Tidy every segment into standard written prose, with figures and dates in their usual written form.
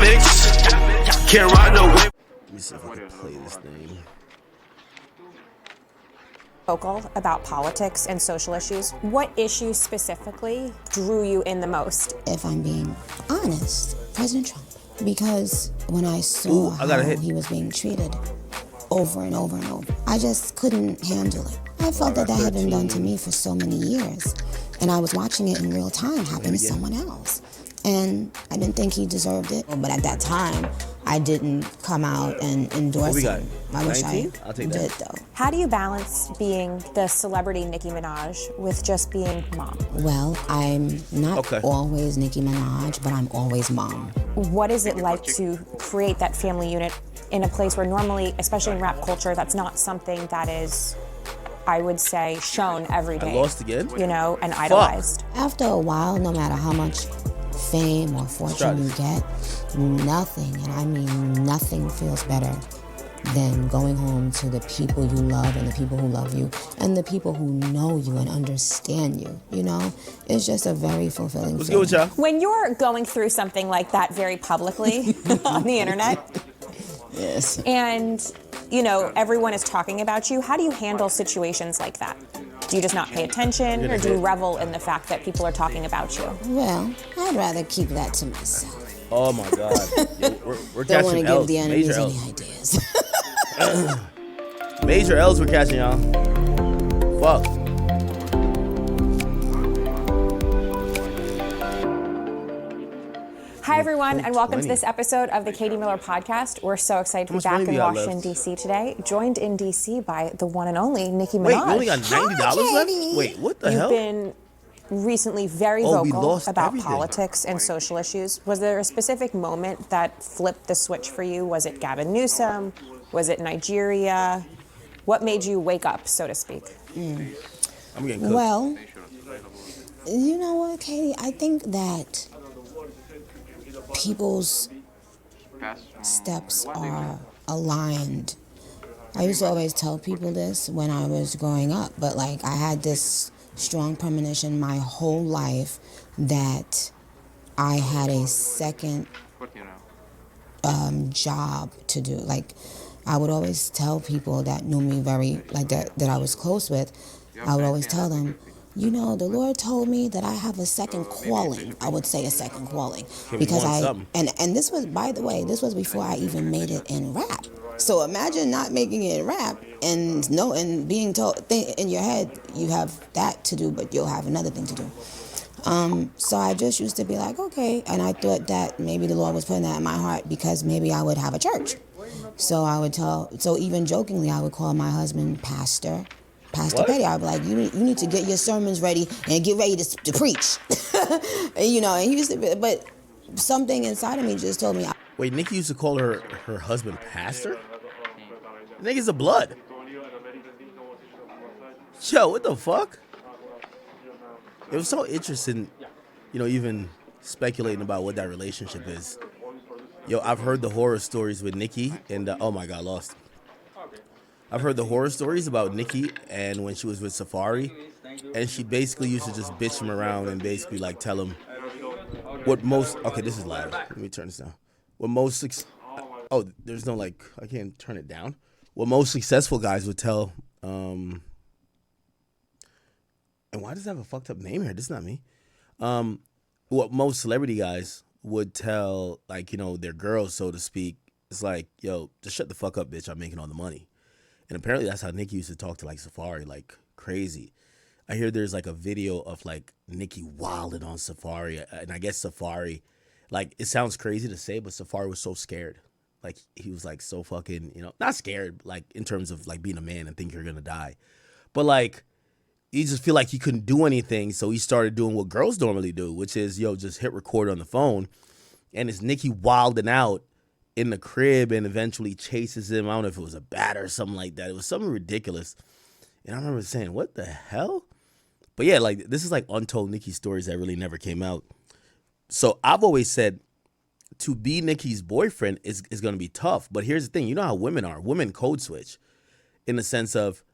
Akademiks, can't ride no wave. Let me see if I can play this thing. Vocal about politics and social issues. What issues specifically drew you in the most? If I'm being honest, President Trump. Because when I saw how he was being treated over and over and over, I just couldn't handle it. I felt that had been done to me for so many years. And I was watching it in real time happen to someone else. And I didn't think he deserved it. But at that time, I didn't come out and endorse him. I wish I did, though. How do you balance being the celebrity Nicki Minaj with just being mom? Well, I'm not always Nicki Minaj, but I'm always mom. What is it like to create that family unit in a place where normally, especially in rap culture, that's not something that is, I would say, shown every day? I lost again? You know, and idolized. After a while, no matter how much fame or fortune you get, nothing, and I mean nothing, feels better than going home to the people you love and the people who love you and the people who know you and understand you. You know, it's just a very fulfilling feeling. What's good, y'all? When you're going through something like that very publicly on the internet, yes, and you know everyone is talking about you, how do you handle situations like that? Do you just not pay attention, or do you revel in the fact that people are talking about you? Well, I'd rather keep that to myself. Oh my God. We're Don't want to catching L's. give the enemies Major any L's. ideas. Major L's we're catching, y'all. Fuck. Hi, everyone, and welcome to this episode of the Katie Miller Podcast. We're so excited to be back in Washington, D.C. today, joined in D.C. by the one and only Nicki Minaj. Wait, you only got $90 left? Wait, what the hell? You've been recently very vocal about politics and social issues. Was there a specific moment that flipped the switch for you? Was it Gavin Newsom? Was it Nigeria? What made you wake up, so to speak? I'm getting cooked. Well, you know what, Katie? I think that people's steps are aligned. I used to always tell people this when I was growing up, but like I had this strong premonition my whole life that I had a second job to do. Like I would always tell people that knew me very, like that I was close with, I would always tell them, you know, the Lord told me that I have a second calling. I would say a second calling because and this was, by the way, this was before I even made it in rap. So imagine not making it in rap and being told in your head you have that to do, but you'll have another thing to do. So I just used to be like, okay, and I thought that maybe the Lord was putting that in my heart because maybe I would have a church. So I would so even jokingly, I would call my husband Pastor Petty. I'd be like, you need to get your sermons ready and get ready to preach. And, you know, and he used to be, but something inside of me just told me. Wait, Nicki used to call her husband Pastor? Niggas a blood. Yo, what the fuck? It was so interesting, you know, even speculating about what that relationship is. Yo, I've heard the horror stories with Nicki and, oh my God, lost. I've heard the horror stories about Nicki and when she was with Safari, and she basically used to just bitch him around and basically like tell him what most, okay, this is loud. Let me turn this down. What most, there's no like, I can't turn it down. What most successful guys would tell, and why does it have a fucked up name here? This is not me. What most celebrity guys would tell, like, you know, their girls, so to speak, it's like, yo, just shut the fuck up, bitch. I'm making all the money. And apparently that's how Nicki used to talk to like Safari, like crazy. I hear there's like a video of like Nicki wilding on Safari, and I guess Safari, like, it sounds crazy to say, but Safari was so scared. Like, he was like so fucking, you know, not scared, like in terms of like being a man and think you're gonna die, but like he just feel like he couldn't do anything, so he started doing what girls normally do, which is, yo, just hit record on the phone, and it's Nicki wilding out in the crib and eventually chases him. I don't know if it was a bat or something like that. It was something ridiculous. And I remember saying, what the hell? But yeah, like, this is like untold Nicki stories that really never came out. So I've always said to be Nicki's boyfriend is going to be tough. But here's the thing. You know how women are. Women code switch in the sense of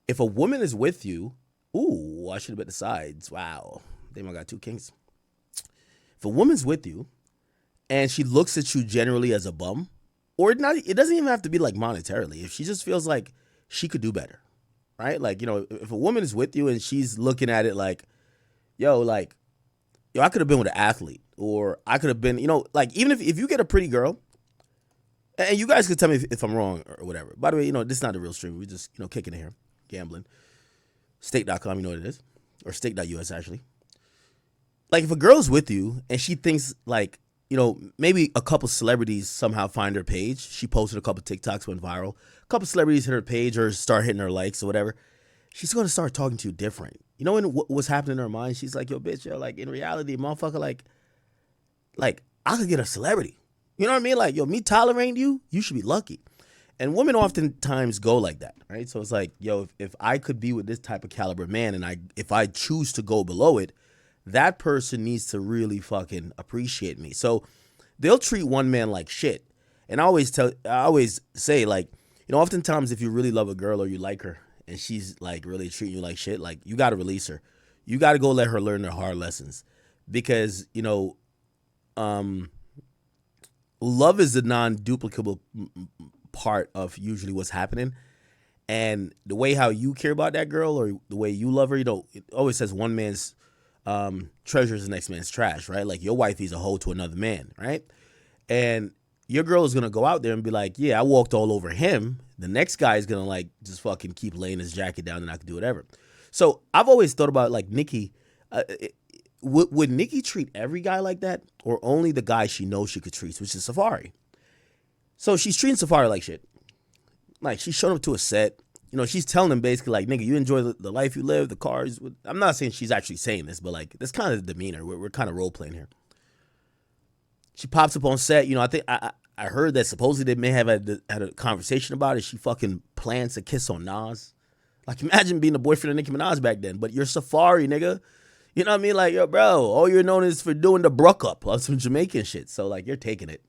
if a woman is with you, ooh, I should have bet the sides. Wow. They might got two kings. If a woman's with you, and she looks at you generally as a bum, or not, it doesn't even have to be like monetarily. If she just feels like she could do better, right? Like, if a woman is with you and she's looking at it like, yo, I could have been with an athlete, or I could have been, like, even if you get a pretty girl, and you guys could tell me if I'm wrong or whatever. By the way, this is not a real stream. We're just, kicking it here, gambling. Stake.com, you know what it is, or stake.us actually. Like, if a girl's with you and she thinks like, maybe a couple celebrities somehow find her page. She posted a couple TikToks, went viral. A couple celebrities hit her page or start hitting her likes or whatever. She's going to start talking to you different. What's happening in her mind? She's like, yo, bitch, yo, like, in reality, motherfucker, like, I could get a celebrity. You know what I mean? Like, yo, me tolerating you should be lucky. And women oftentimes go like that, right? So it's like, yo, if I could be with this type of caliber man, and if I choose to go below it, that person needs to really fucking appreciate me. So they'll treat one man like shit. And I always say, like, oftentimes if you really love a girl or you like her and she's like really treating you like shit, like, you got to release her. You got to go let her learn the hard lessons, because, love is the non-duplicable part of usually what's happening. And the way how you care about that girl or the way you love her, it always says one man's treasure is the next man's trash, right? Like, your wife is a hoe to another man, right? And your girl is going to go out there and be like, yeah, I walked all over him. The next guy is going to, like, just fucking keep laying his jacket down and I can do whatever. So I've always thought about, like, Nicki. Would Nicki treat every guy like that, or only the guy she knows she could treat, which is Safari? So she's treating Safari like shit. Like, she showed up to a set. She's telling him basically, like, nigga, you enjoy the life you live, the cars. I'm not saying she's actually saying this, but, like, that's kind of the demeanor. We're kind of role playing here. She pops up on set. I think I heard that supposedly they may have had a conversation about it. She fucking plans to kiss on Nas. Like, imagine being the boyfriend of Nicki Minaj back then, but you're Safari, nigga. You know what I mean? Like, yo, bro, all you're known is for doing the bruck up of some Jamaican shit. So, like, you're taking it.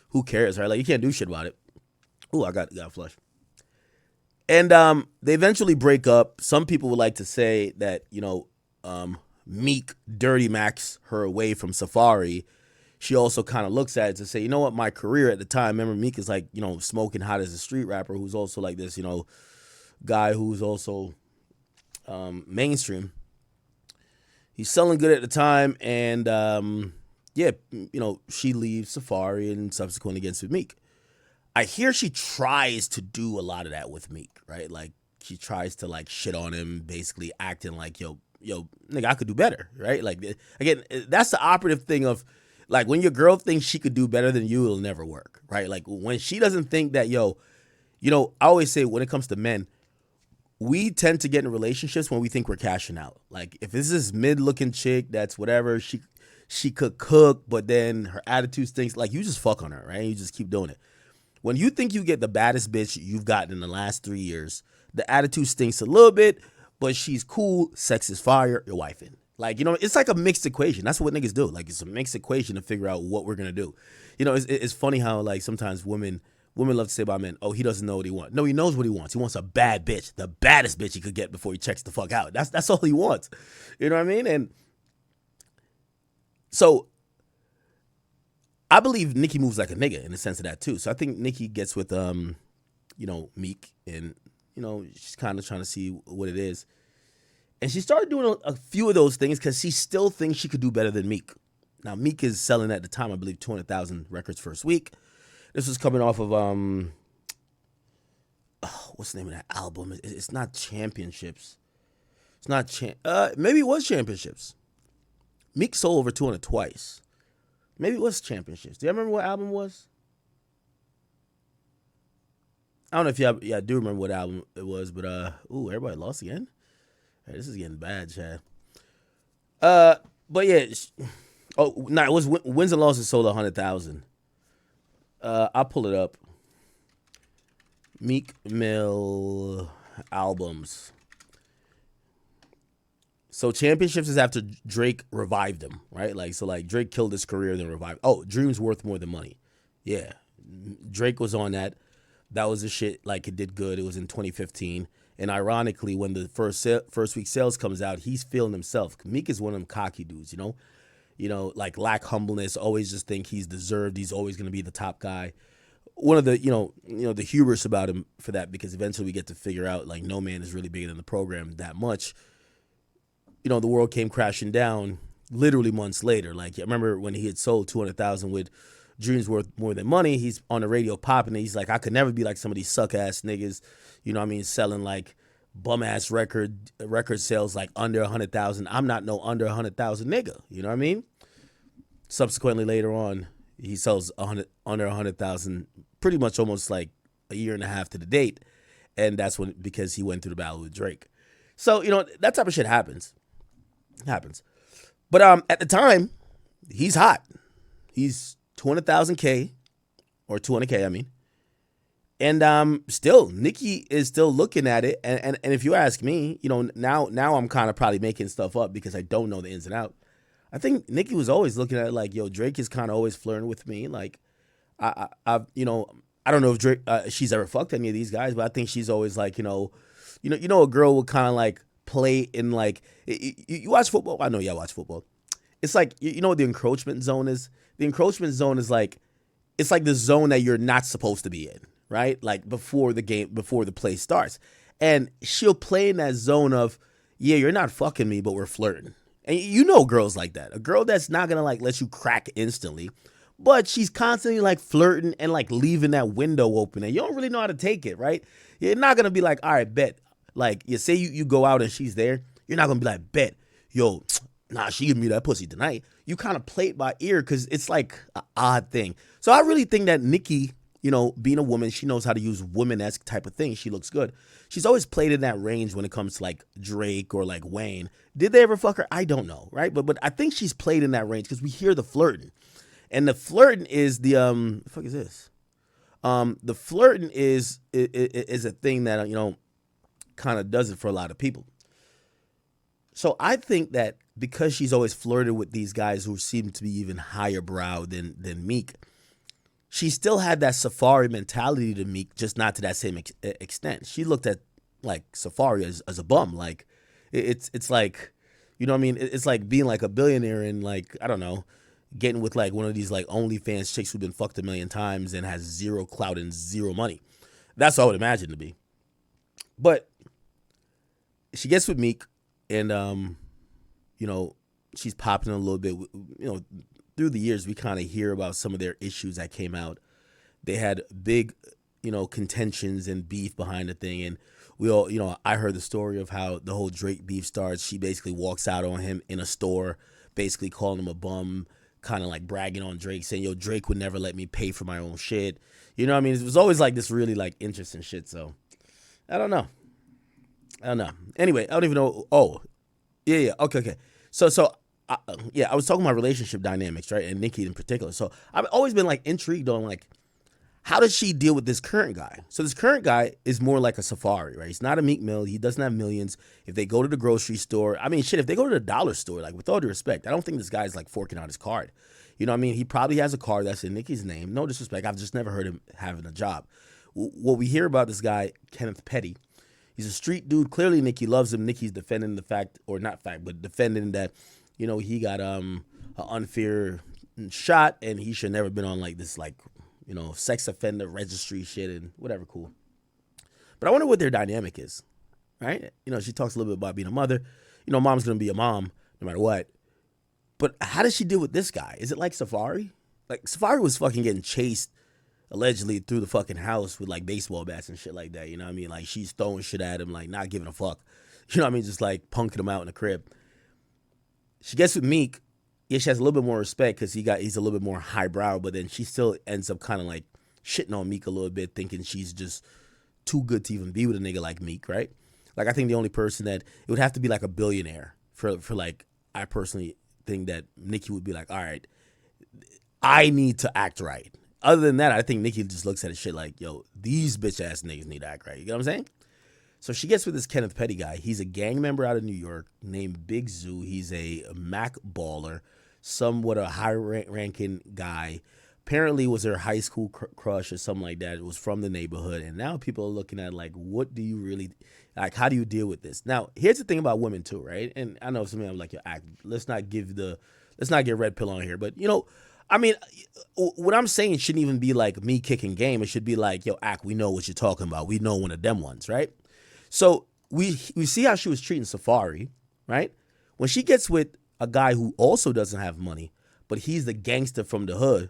Who cares, right? Like, you can't do shit about it. Ooh, I got a flush. And they eventually break up. Some people would like to say that, Meek dirty Max her away from Safari. She also kind of looks at it to say, you know what, my career at the time, remember Meek is like, smoking hot as a street rapper who's also like this, guy who's also mainstream. He's selling good at the time, and she leaves Safari and subsequently gets with Meek. I hear she tries to do a lot of that with Meek, right? Like, she tries to, like, shit on him, basically acting like, yo, nigga, I could do better, right? Like, again, that's the operative thing of, like, when your girl thinks she could do better than you, it'll never work, right? Like, when she doesn't think that, I always say when it comes to men, we tend to get in relationships when we think we're cashing out. Like, if this is mid-looking chick that's whatever, she could cook, but then her attitude stinks, like, you just fuck on her, right? You just keep doing it. When you think you get the baddest bitch you've gotten in the last 3 years, the attitude stinks a little bit, but she's cool, sex is fire, you're wifing. Like, it's like a mixed equation. That's what niggas do. Like, it's a mixed equation to figure out what we're going to do. It's funny how, like, sometimes women love to say about men, oh, he doesn't know what he wants. No, he knows what he wants. He wants a bad bitch, the baddest bitch he could get before he checks the fuck out. That's all he wants. You know what I mean? And so I believe Nicki moves like a nigga in the sense of that too. So I think Nicki gets with Meek, and she's kind of trying to see what it is. And she started doing a few of those things because she still thinks she could do better than Meek. Now, Meek is selling at the time, I believe, 200,000 records first week. This was coming off of what's the name of that album? It's not Championships. It's not maybe it was Championships. Meek sold over 200 twice. Maybe it was Championships. Do you remember what album it was? I don't know if y'all do remember what album it was, but everybody lost again. Hey, this is getting bad, Chad. But yeah, it was wins and losses sold 100,000. I'll pull it up. Meek Mill albums. So Championships is after Drake revived him, right? Like, so like Drake killed his career, then revived. Oh, Dreams Worth More Than Money. Yeah. Drake was on that. That was the shit, like, it did good. It was in 2015. And ironically, when the first week sales comes out, he's feeling himself. Meek is one of them cocky dudes, like lack humbleness, always just think he's deserved, he's always going to be the top guy. One of the, the hubris about him for that, because eventually we get to figure out like no man is really bigger than the program that much. The world came crashing down literally months later. Like, I remember when he had sold 200,000 with Dreams Worth More Than Money, he's on the radio popping it. He's like, I could never be like some of these suck ass niggas, selling like bum ass record sales like under 100,000. I'm not no under 100,000 nigga. You know what I mean? Subsequently, later on, he sells under 100,000, pretty much almost like a year and a half to the date, and that's because he went through the battle with Drake. So that type of shit happens. But at the time, he's hot. He's 200,000 K or 200K, I mean. And still, Nicki is still looking at it. And if you ask me, now I'm kind of probably making stuff up because I don't know the ins and outs. I think Nicki was always looking at it like, yo, Drake is kind of always flirting with me. Like, I don't know if Drake, she's ever fucked any of these guys, but I think she's always like, a girl would kind of like play in like, you watch football? I know y'all watch football. It's like, you know what the encroachment zone is? The encroachment zone is like, it's like the zone that you're not supposed to be in, right? Like before the play starts. And she'll play in that zone of, yeah, you're not fucking me, but we're flirting. And girls like that. A girl that's not going to like let you crack instantly, but she's constantly like flirting and like leaving that window open. And you don't really know how to take it, right? You're not going to be like, all right, bet. Like, you say you go out and she's there. You're not going to be like, bet. Yo, nah, she give me that pussy tonight. You kind of play it by ear because it's like an odd thing. So I really think that Nicki, being a woman, she knows how to use woman-esque type of thing. She looks good. She's always played in that range when it comes to like Drake or like Wayne. Did they ever fuck her? I don't know, right? But I think she's played in that range because we hear the flirting. And the flirting is the fuck is this? The flirting is a thing that, kind of does it for a lot of people. So I think that because she's always flirted with these guys who seem to be even higher brow than Meek, she still had that Safari mentality to Meek, just not to that same extent. She looked at like Safari as a bum. Like it's like, you know what I mean? It's like being like a billionaire and like, I don't know, getting with like one of these like OnlyFans chicks who've been fucked a million times and has zero clout and zero money. That's what I would imagine to be. But she gets with Meek and, she's popping a little bit, through the years, we kind of hear about some of their issues that came out. They had big, contentions and beef behind the thing. And we all, I heard the story of how the whole Drake beef starts. She basically walks out on him in a store, basically calling him a bum, kind of like bragging on Drake, saying, yo, Drake would never let me pay for my own shit. You know what I mean? It was always like this really like interesting shit. So I don't know. Anyway, I don't even know. Oh, yeah. Okay. So I was talking about relationship dynamics, right? And Nicki in particular. So I've always been like intrigued on like, how does she deal with this current guy? So this current guy is more like a Safari, right? He's not a Meek Mill. He doesn't have millions. If they go to the grocery store, I mean, shit, if they go to the dollar store, like with all due respect, I don't think this guy's like forking out his card. You know what I mean? He probably has a card that's in Nicki's name. No disrespect. I've just never heard him having a job. What we hear about this guy, Kenneth Petty, he's a street dude. Clearly Nicki loves him. Nicki's defending the fact, or not fact, but defending that, he got an unfair shot and he should never been on like this like, sex offender registry shit and whatever, cool. But I wonder what their dynamic is, right? She talks a little bit about being a mother. Mom's going to be a mom no matter what. But how does she deal with this guy? Is it like Safari? Like Safari was fucking getting chased allegedly through the fucking house with like baseball bats and shit like that. You know what I mean? Like she's throwing shit at him, like not giving a fuck. You know what I mean? Just like punking him out in the crib. She gets with Meek. Yeah, she has a little bit more respect because he's a little bit more highbrow, but then she still ends up kind of like shitting on Meek a little bit, thinking she's just too good to even be with a nigga like Meek, right? Like I think the only person that it would have to be like a billionaire for like, I personally think that Nicki would be like, all right, I need to act right. Other than that, I think Nicki just looks at his shit like, yo, these bitch ass niggas need to act right. You know what I'm saying? So she gets with this Kenneth Petty guy. He's a gang member out of New York named Big Zoo. He's a Mac baller, somewhat a high-ranking guy. Apparently was her high school crush or something like that. It was from the neighborhood. And now people are looking at like, what do you really, like, how do you deal with this? Now, here's the thing about women too, right? And I know some of them like, let's not give the let's not get red pill on here. But, you know, I mean, what I'm saying shouldn't even be like me kicking game. It should be like, yo, Ack, we know what you're talking about. We know one of them ones, right? So we see how she was treating Safari, right? When she gets with a guy who also doesn't have money, but he's the gangster from the hood,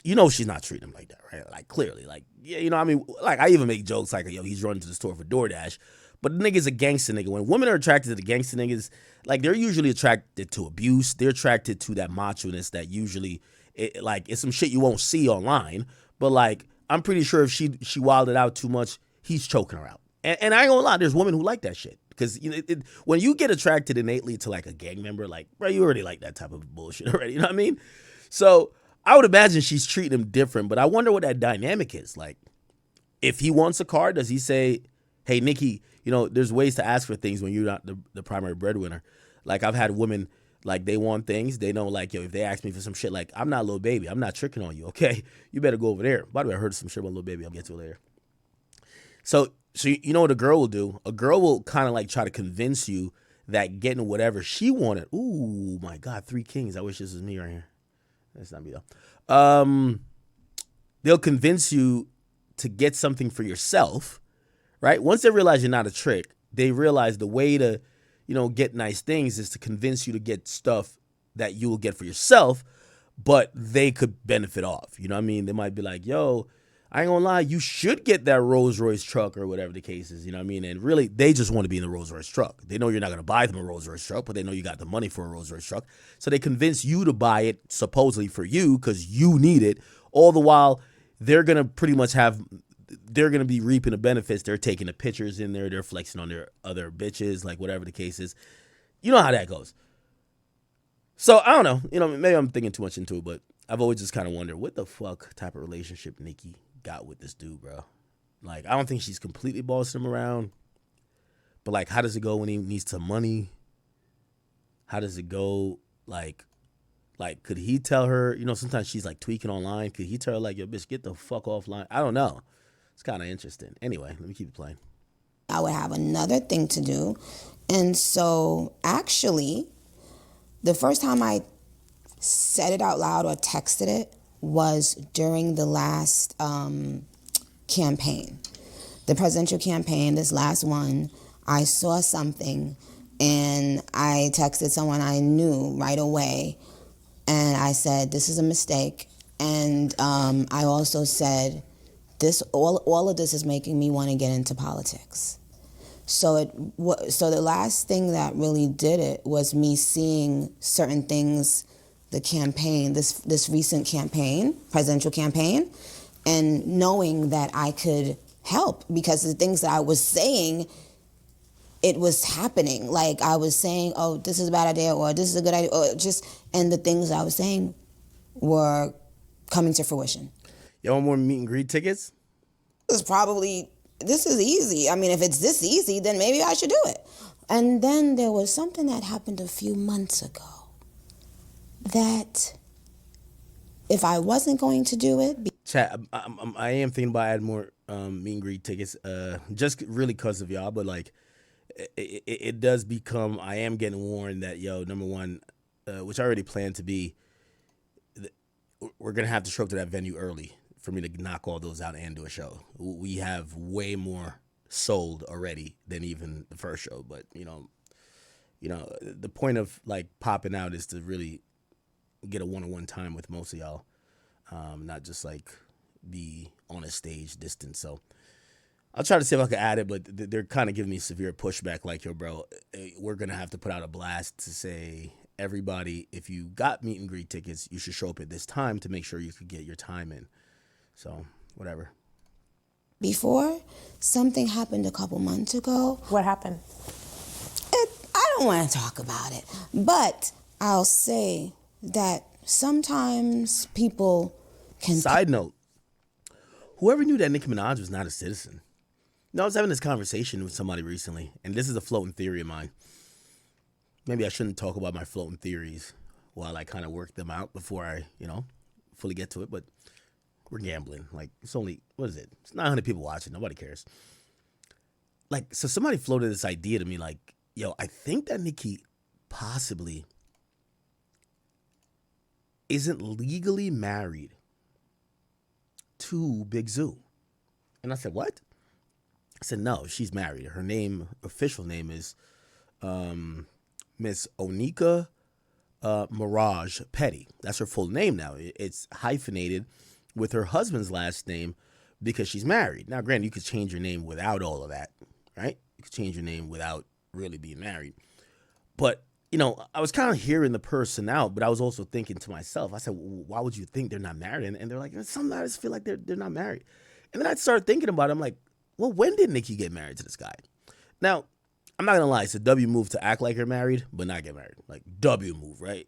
you know she's not treating him like that, right? Like, clearly. Like, yeah, you know, I mean, like, I even make jokes like, yo, he's running to the store for DoorDash. But the nigga's a gangster nigga. When women are attracted to the gangster niggas, like, they're usually attracted to abuse. They're attracted to that macho-ness that usually, it's some shit you won't see online. But, like, I'm pretty sure if she wilded out too much, he's choking her out. And I ain't gonna lie, there's women who like that shit. Because, you know, when you get attracted innately to, like, a gang member, like, bro, you already like that type of bullshit already. You know what I mean? So I would imagine she's treating him different. But I wonder what that dynamic is. Like, if he wants a car, does he say, hey, Nicki, you know, there's ways to ask for things when you're not the primary breadwinner. Like, I've had women, like, they want things. They know, like, yo, if they ask me for some shit, like, I'm not Lil Baby. I'm not tricking on you, okay? You better go over there. By the way, I heard some shit about Lil Baby. I'll get to it later. So you know what a girl will do? A girl will kind of, like, try to convince you that getting whatever she wanted. Ooh, my God, 3 kings. I wish this was me right here. That's not me, though. They'll convince you to get something for yourself, right? Once they realize you're not a trick, they realize the way to, you know, get nice things is to convince you to get stuff that you will get for yourself, but they could benefit off. You know what I mean? They might be like, yo, I ain't gonna lie, you should get that Rolls Royce truck or whatever the case is. You know what I mean? And really, they just want to be in the Rolls Royce truck. They know you're not gonna buy them a Rolls Royce truck, but they know you got the money for a Rolls Royce truck. So they convince you to buy it supposedly for you because you need it. All the while, they're gonna pretty much they're going to be reaping the benefits. They're taking the pictures in there. They're flexing on their other bitches, like whatever the case is. You know how that goes. So, I don't know. You know, maybe I'm thinking too much into it, but I've always just kind of wondered what the fuck type of relationship Nicki got with this dude, bro. Like, I don't think she's completely bossing him around. But, like, how does it go when he needs some money? How does it go, like, could he tell her, you know, sometimes she's, like, tweaking online. Could he tell her, like, yo, bitch, get the fuck offline? I don't know. It's kind of interesting. Anyway, let me keep it playing. I would have another thing to do. And so actually, the first time I said it out loud or texted it was during the last campaign. The presidential campaign, this last one, I saw something and I texted someone I knew right away. And I said, this is a mistake. And I also said, all of this is making me want to get into politics. So the last thing that really did it was me seeing certain things, the campaign, this recent campaign, presidential campaign, and knowing that I could help because the things that I was saying, it was happening. Like I was saying, oh, this is a bad idea, or this is a good idea, or and the things I was saying were coming to fruition. You want more meet and greet tickets? This is easy. I mean, if it's this easy, then maybe I should do it. And then there was something that happened a few months ago that if I wasn't going to do it... Chat, I am thinking about adding more meet and greet tickets, just really because of y'all, but like, it does become, I am getting warned that, yo, number one, which I already planned to be, we're going to have to show up to that venue early for me to knock all those out and do a show. We have way more sold already than even the first show, but you know, the point of like popping out is to really get a one-on-one time with most of y'all, not just like be on a stage distance. So I'll try to see if I can add it, but they're kind of giving me severe pushback. Like, yo, bro, we're gonna have to put out a blast to say, everybody, if you got meet and greet tickets, you should show up at this time to make sure you could get your time in. So, whatever. Before, something happened a couple months ago. What happened? I don't want to talk about it, but I'll say that sometimes people can... Side note, whoever knew that Nicki Minaj was not a citizen? I was having this conversation with somebody recently, and this is a floating theory of mine. Maybe I shouldn't talk about my floating theories while I kind of work them out before I, fully get to it, but we're gambling. Like, it's only, what is it? It's 900 people watching. Nobody cares. Like, so somebody floated this idea to me, like, yo, I think that Nicki possibly isn't legally married to Big Zoo. And I said, what? I said, no, she's married. Her official name is Miss Onika Mirage Petty. That's her full name now. It's hyphenated with her husband's last name because she's married. Now, granted, you could change your name without all of that, right? You could change your name without really being married. But, I was kind of hearing the person out, but I was also thinking to myself, I said, well, why would you think they're not married? And they're like, some guys feel like they're not married. And then I started thinking about it. I'm like, well, when did Nicki get married to this guy? Now, I'm not gonna lie, it's a W move to act like you're married, but not get married. Like, W move, right?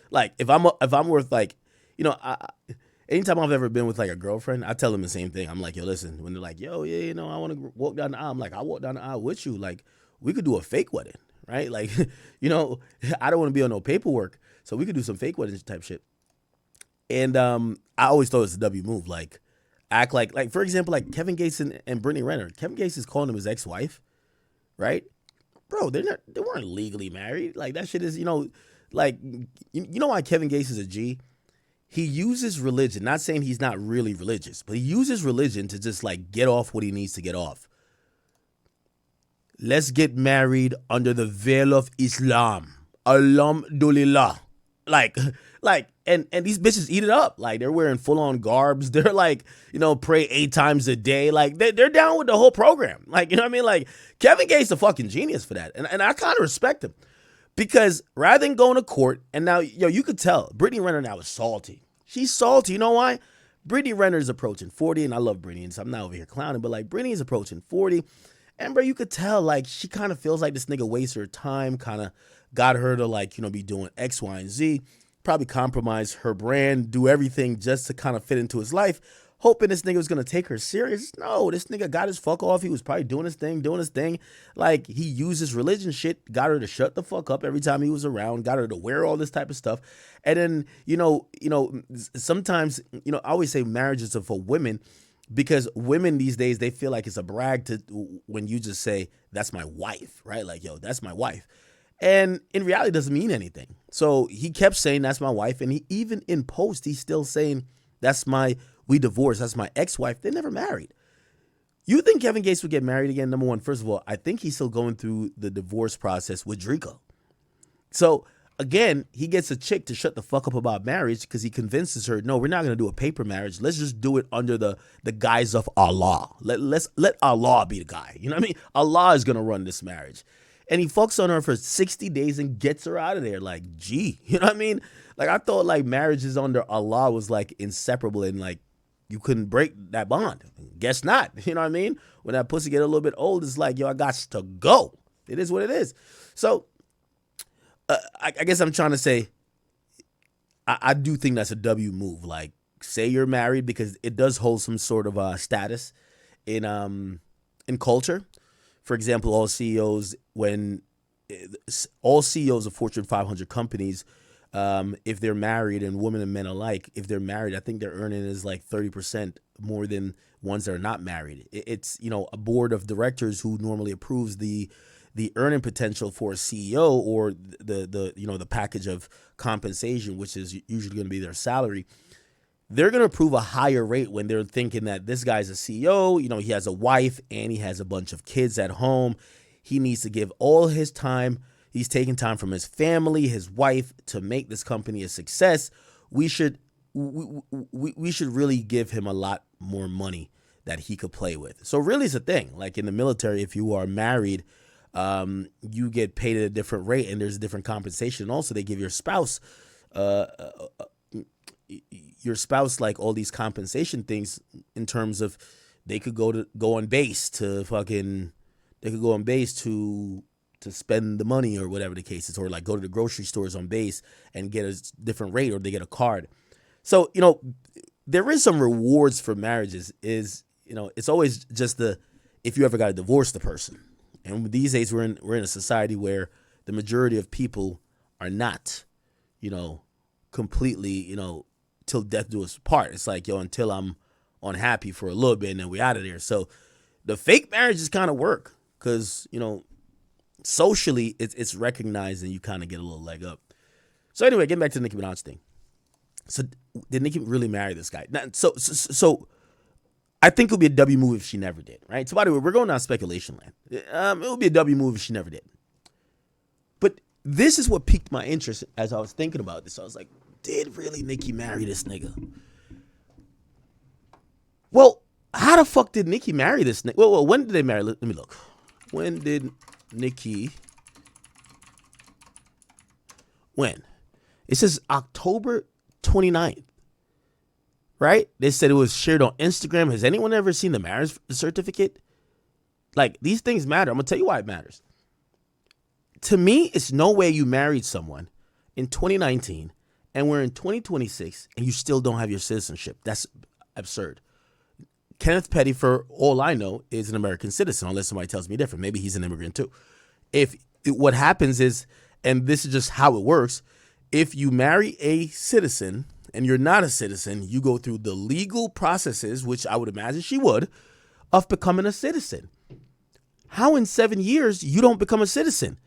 Like, if I'm worth like, anytime I've ever been with like a girlfriend, I tell them the same thing. I'm like, yo, listen, when they're like, yo, yeah, I want to walk down the aisle. I'm like, I'll walk down the aisle with you. Like, we could do a fake wedding, right? Like, I don't want to be on no paperwork, so we could do some fake wedding type shit. And I always thought it was a W move, like act like for example, like Kevin Gates and Brittany Renner. Kevin Gates is calling him his ex-wife, right? Bro, they weren't legally married. Like, that shit is, like, why Kevin Gates is a G? He uses religion, not saying he's not really religious, but he uses religion to just like get off what he needs to get off. Let's get married under the veil of Islam. Alhamdulillah. Like, and these bitches eat it up. Like, they're wearing full on garbs. They're like, pray 8 times a day. Like, they're down with the whole program. Like, you know what I mean? Like, Kevin Gates a fucking genius for that. And I kind of respect him because rather than going to court, and now, you could tell Brittany Renner now is salty. She's salty. You know why? Brittany Renner is approaching 40, and I love Brittany, and so I'm not over here clowning, but like, Brittany is approaching 40. And bro, you could tell like she kind of feels like this nigga wastes her time, kind of got her to like, be doing X, Y, and Z, probably compromise her brand, do everything just to kind of fit into his life, hoping this nigga was going to take her serious. No, this nigga got his fuck off. He was probably doing his thing. Like, he used his religion shit, got her to shut the fuck up every time he was around, got her to wear all this type of stuff. And then, sometimes, I always say marriage is for women, because women these days, they feel like it's a brag when you just say, that's my wife, right? Like, yo, that's my wife. And in reality, it doesn't mean anything. So he kept saying, that's my wife. And he even in post, he's still saying, we divorced. That's my ex-wife. They never married. You think Kevin Gates would get married again? Number one, first of all, I think he's still going through the divorce process with Drika. So again, he gets a chick to shut the fuck up about marriage because he convinces her, no, we're not going to do a paper marriage. Let's just do it under the guise of Allah. Let Allah be the guy. You know what I mean? Allah is going to run this marriage. And he fucks on her for 60 days and gets her out of there. Like, gee, you know what I mean? Like, I thought like marriages under Allah was like inseparable and like you couldn't break that bond. Guess not. You know what I mean? When that pussy get a little bit old, it's like, yo, I got to go. It is what it is. So I guess I'm trying to say, I do think that's a W move. Like, say you're married, because it does hold some sort of status in culture. For example, all CEOs of Fortune 500 companies, if they're married, and women and men alike, if they're married, I think their earning is like 30% more than ones that are not married. It's, a board of directors who normally approves the earning potential for a CEO, or the package of compensation, which is usually going to be their salary. They're going to approve a higher rate when they're thinking that this guy's a CEO, he has a wife and he has a bunch of kids at home. He needs to give all his time. He's taking time from his family, his wife, to make this company a success. We should really give him a lot more money that he could play with. So really, it's a thing. Like in the military, if you are married, you get paid at a different rate, and there's a different compensation. And also, they give your spouse like all these compensation things in terms of they could go on base to spend the money or whatever the case is, or like go to the grocery stores on base and get a different rate, or they get a card. So, there is some rewards for marriages. It's always just if you ever got to divorce the person. And these days we're in a society where the majority of people are not, completely, till death do us part. It's like, yo, until I'm unhappy for a little bit and then we out of there. So the fake marriages kind of work because, socially it's recognized and you kind of get a little leg up. So anyway, getting back to the Nicki Minaj thing. So did Nicki really marry this guy? So I think it would be a W move if she never did, right? So by the way, we're going down speculation land. It would be a W move if she never did. But this is what piqued my interest as I was thinking about this. I was like, did really Nicki marry this nigga? Well, how the fuck did Nicki marry this nigga? Well, when did they marry? Let me look. When did Nicki... When? It says October 29th. Right? They said it was shared on Instagram. Has anyone ever seen the marriage certificate? Like, these things matter. I'm going to tell you why it matters. To me, it's no way you married someone in 2019 and we're in 2026 and you still don't have your citizenship. That's absurd. Kenneth Petty, for all I know, is an American citizen, unless somebody tells me different. Maybe he's an immigrant too. What happens is, and this is just how it works, if you marry a citizen and you're not a citizen, you go through the legal processes, which I would imagine she would, of becoming a citizen. How in 7 years you don't become a citizen?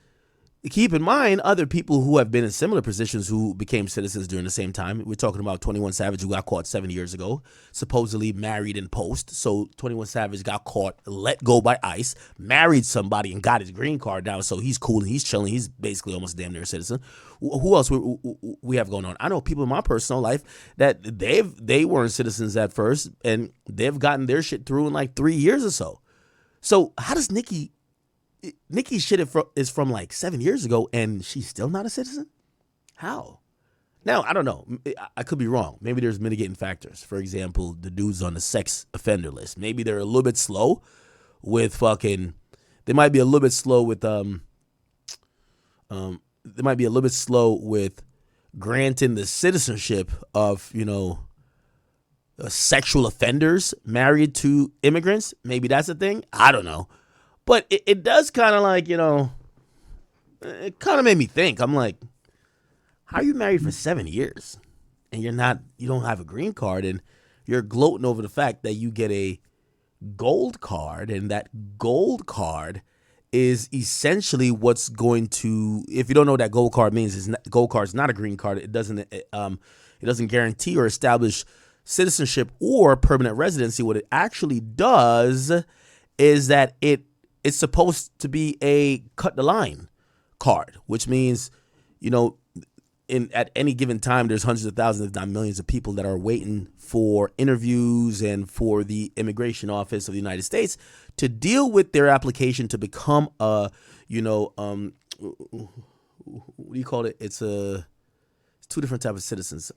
Keep in mind, other people who have been in similar positions who became citizens during the same time. We're talking about 21 Savage, who got caught 7 years ago, supposedly married in post. So 21 Savage got caught, let go by ICE, married somebody and got his green card now. So he's cool and he's chilling. He's basically almost damn near a citizen. Who else we have going on? I know people in my personal life that they weren't citizens at first and they've gotten their shit through in like 3 years or so. So how does Nicki's shit is from like 7 years ago and she's still not a citizen? How? Now, I don't know. I could be wrong. Maybe there's mitigating factors. For example, the dudes on the sex offender list. Maybe they're a little bit slow with they might be a little bit slow with they might be a little bit slow with granting the citizenship of, sexual offenders married to immigrants. Maybe that's a thing. I don't know. But it does kind of like, it kind of made me think. I'm like, how are you married for 7 years and you don't have a green card and you're gloating over the fact that you get a gold card, and that gold card is essentially what's going to, if you don't know what that gold card means, gold card is not a green card. It doesn't guarantee or establish citizenship or permanent residency. What it actually does is that it's supposed to be a cut the line card, which means, at any given time, there's hundreds of thousands, if not millions of people that are waiting for interviews and for the immigration office of the United States to deal with their application to become what do you call it? It's two different types of citizens.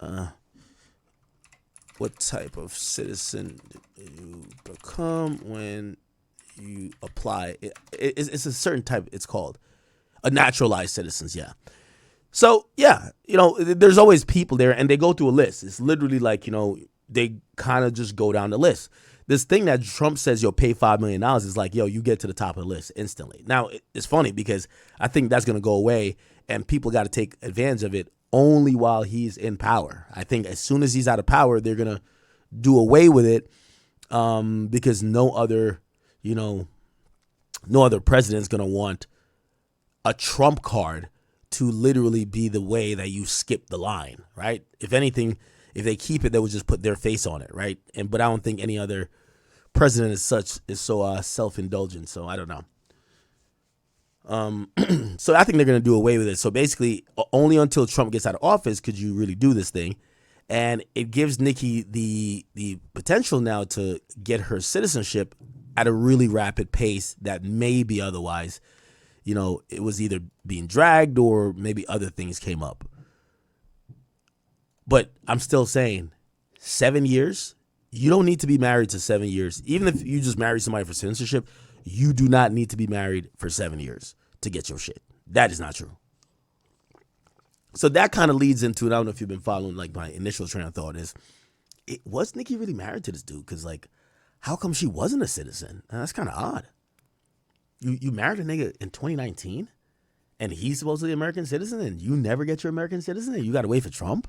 What type of citizen do you become when you apply? It's a certain type. It's called a naturalized citizens. Yeah. So yeah, there's always people there, and they go through a list. It's literally like they kind of just go down the list. This thing that Trump says you'll pay $5 million is like, you get to the top of the list instantly. Now it's funny because I think that's gonna go away, and people got to take advantage of it only while he's in power. I think as soon as he's out of power, they're gonna do away with it, because no other president's gonna want a Trump card to literally be the way that you skip the line, right? If anything, if they keep it, they would just put their face on it, right? But I don't think any other president is so self-indulgent. So I don't know. So I think they're going to do away with it. So basically, only until Trump gets out of office could you really do this thing. And it gives Nicki the potential now to get her citizenship at a really rapid pace that maybe otherwise, it was either being dragged or maybe other things came up. But I'm still saying 7 years, you don't need to be married to 7 years. Even if you just marry somebody for citizenship, you do not need to be married for 7 years to get your shit. That is not true. So that kind of leads into, and I don't know if you've been following, like my initial train of thought is, was Nicki really married to this dude? Because how come she wasn't a citizen? That's kind of odd. You married a nigga in 2019 and he's supposedly an American citizen and you never get your American citizen and you got to wait for Trump?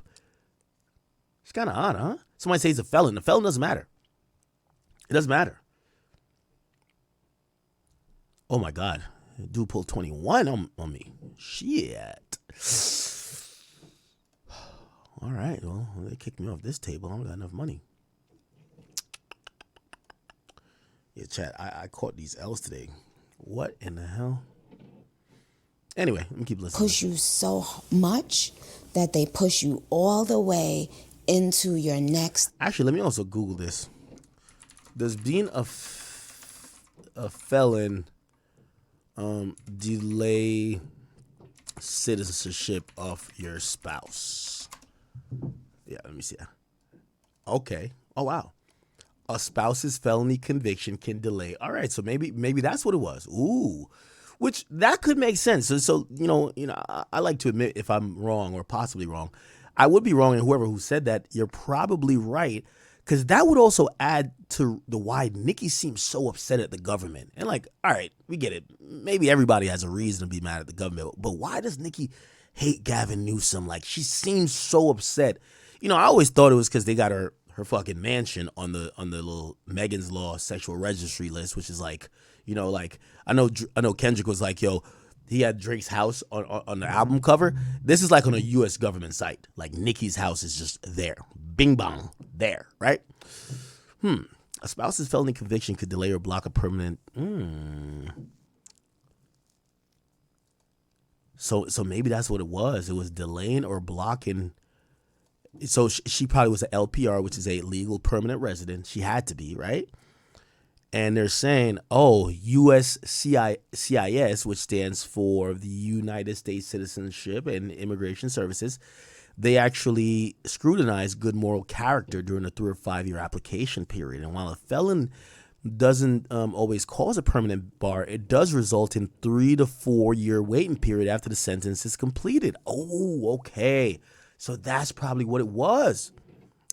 It's kind of odd, huh? Somebody says he's a felon. The felon doesn't matter. It doesn't matter. Oh my God. Dude pulled 21 on me. Shit. All right. Well, they kicked me off this table. I don't got enough money. Yeah, chat. I caught these L's today. What in the hell? Anyway, let me keep listening. Push you so much that they push you all the way into your next. Actually, let me also Google this. Does being a felon delay citizenship of your spouse? Yeah, let me see. Okay. Oh, wow. A spouse's felony conviction can delay. All right, so maybe that's what it was. Ooh, which that could make sense. So you know, I like to admit if I'm wrong or possibly wrong. I would be wrong, and whoever who said that, you're probably right, because that would also add to the why Nicki seems so upset at the government. And like, all right, we get it. Maybe everybody has a reason to be mad at the government, but why does Nicki hate Gavin Newsom? Like, she seems so upset. I always thought it was because they got her fucking mansion on the little Megan's Law sexual registry list, which is like, like I know Kendrick was like, yo, he had Drake's house on the album cover. This is like on a U.S. government site. Like Nicki's house is just there, bing bong, there, right? A spouse's felony conviction could delay or block a permanent. So maybe that's what it was. It was delaying or blocking. So she probably was an LPR, which is a legal permanent resident. She had to be, right? And they're saying, USCIS, which stands for the United States Citizenship and Immigration Services, they actually scrutinize good moral character during a 3 or 5 year application period. And while a felon doesn't always cause a permanent bar, it does result in 3 to 4 year waiting period after the sentence is completed. Oh, okay. So that's probably what it was.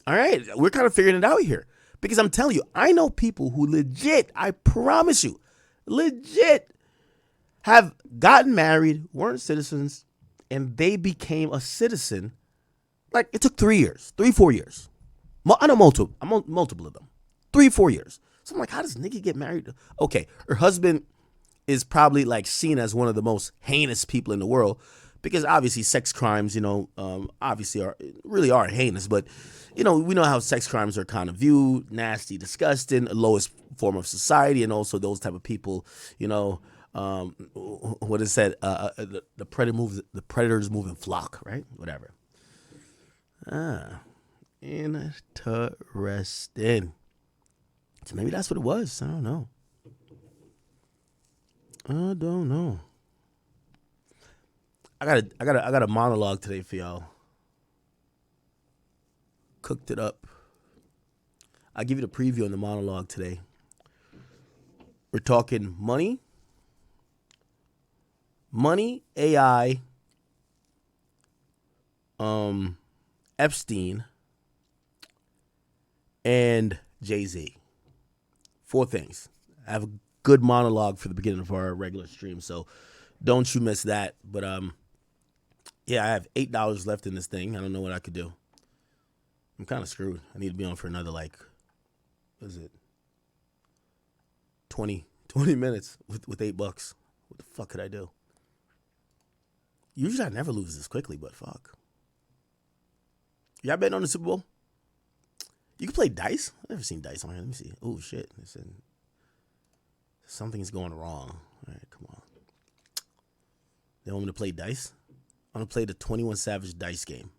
All right, we're kind of figuring it out here. Because I'm telling you, I know people who legit, I promise you, legit have gotten married, weren't citizens, and they became a citizen. Like, it took 3 years, 4 years. I know multiple of them. 3, 4 years. So I'm like, how does Nicki get married? Okay, her husband is probably like seen as one of the most heinous people in the world. Because obviously sex crimes, obviously are heinous. But, we know how sex crimes are kind of viewed, nasty, disgusting, lowest form of society. And also those type of people, what is that? The predators move in flock, right? Whatever. Interesting. So maybe that's what it was. I don't know. I got a monologue today for y'all. Cooked it up. I'll give you the preview on the monologue today. We're talking money, AI, Epstein, and Jay-Z. 4 things. I have a good monologue for the beginning of our regular stream, so don't you miss that. But yeah, I have $8 left in this thing. I don't know what I could do. I'm kind of screwed. I need to be on for another, what is it? 20 minutes with $8. What the fuck could I do? Usually I never lose this quickly, but fuck. Y'all betting on the Super Bowl? You can play dice? I've never seen dice on here. Let me see. Oh, shit. Something's going wrong. All right, come on. They want me to play dice? I'm going to play the 21 Savage dice game.